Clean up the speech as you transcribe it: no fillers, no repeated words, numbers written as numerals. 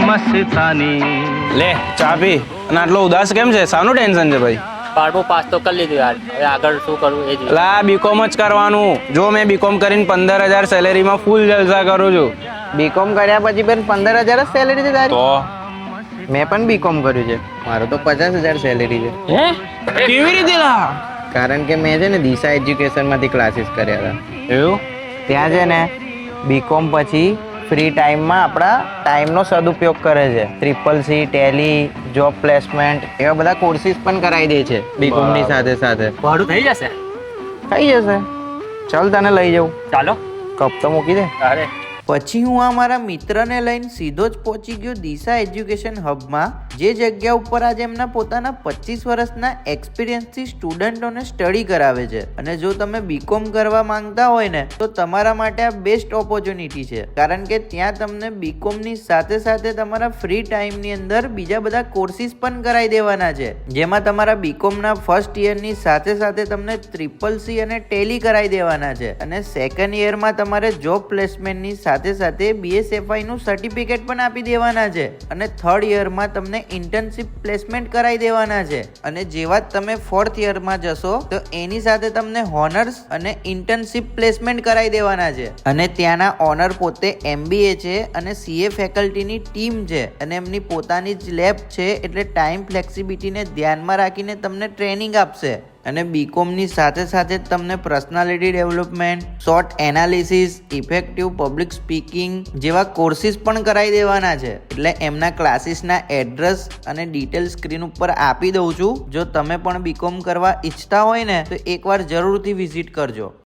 મસ્તાની. લે ચા પી. અને આટલો ઉદાસ કેમ છે? શાનું ટેન્શન છે ભાઈ? 12મું પાસ તો કરી લીધું યાર, હવે આગળ શું કરવું એ જ. લા બીકોમ જ કરવાનું. જો મેં બીકોમ કરીને 15,000 સેલેરીમાં ફૂલ જલસા કરું છું. બીકોમ કર્યા પછી પણ 15,000 જ સેલેરી છે તારી? તો મેં પણ બીકોમ કર્યું છે, મારું તો 50,000 સેલેરી છે. હે કેવી રીતે લા? કારણ કે મેં છે ને દિશા એજ્યુકેશનમાંથી ક્લાસીસ કર્યા હતા. એવું? ત્યાં છે ને બીકોમ પછી ફ્રી ટાઈમમાં આપણા ટાઈમનો સદુપયોગ કરે છે. CCC, ટેલી, જોબ પ્લેસમેન્ટ એવા બધા કોર્સીસ પણ કરાવી દે છે બીકોમની સાથે સાથે. ભાડું થઈ જશે? થઈ જશે, ચાલ તને લઈ જાઉં. ચાલો. કપ તો મૂકી દે. અરે પછી હું આ મારા મિત્રને લઈને સીધો જ પહોંચી ગયો દિશા એજ્યુકેશન હબમાં, જે જગ્યા ઉપર આજે એમના પોતાના 25 વર્ષના એક્સપિરિયન્સથી સ્ટુડન્ટોને સ્ટડી કરાવે છે. અને જો તમે બીકોમ કરવા માંગતા હોય ને તો તમારા માટે આ બેસ્ટ ઓપોર્ચ્યુનિટી છે, કારણ કે ત્યાં તમને બીકોમની સાથે સાથે તમારા ફ્રી ટાઈમની અંદર બીજા બધા કોર્સીસ પણ કરાવી દેવાના છે, જેમાં તમારા બીકોમના ફર્સ્ટ યરની સાથે સાથે તમને CCC અને ટેલી કરાવી દેવાના છે. અને સેકન્ડ યરમાં તમારે જોબ પ્લેસમેન્ટની સાથે BSFI નું સર્ટિફિકેટ પણ આપી દેવાના છે. અને થર્ડ યરમાં તમને ઇન્ટર્નશિપ પ્લેસમેન્ટ કરાવી દેવાના છે. અને જેવા જ તમે ફોર્થ યરમાં જશો તો એની સાથે તમને હોનર્સ અને ઇન્ટર્નશિપ પ્લેસમેન્ટ કરાવી દેવાના છે. અને ત્યાંના ઓનર પોતે MBA છે અને CA ફેકલ્ટીની ટીમ છે, અને એમની પોતાની જ લેબ છે, એટલે ટાઈમ ફ્લેક્સિબિલિટીને ધ્યાનમાં રાખીને તમને ટ્રેનિંગ આપશે. અને બીકોમની સાથે સાથે તમને personality development, short analysis, effective public speaking જેવા કોર્સીસ પણ કરાવી દેવાના છે. એટલે એમના ક્લાસીસના એડ્રેસ અને ડિટેલ સ્ક્રીન ઉપર આપી દઉં છું. જો તમે પણ બીકોમ કરવા ઈચ્છતા હોય ને તો એકવાર જરૂરથી વિઝિટ કરજો.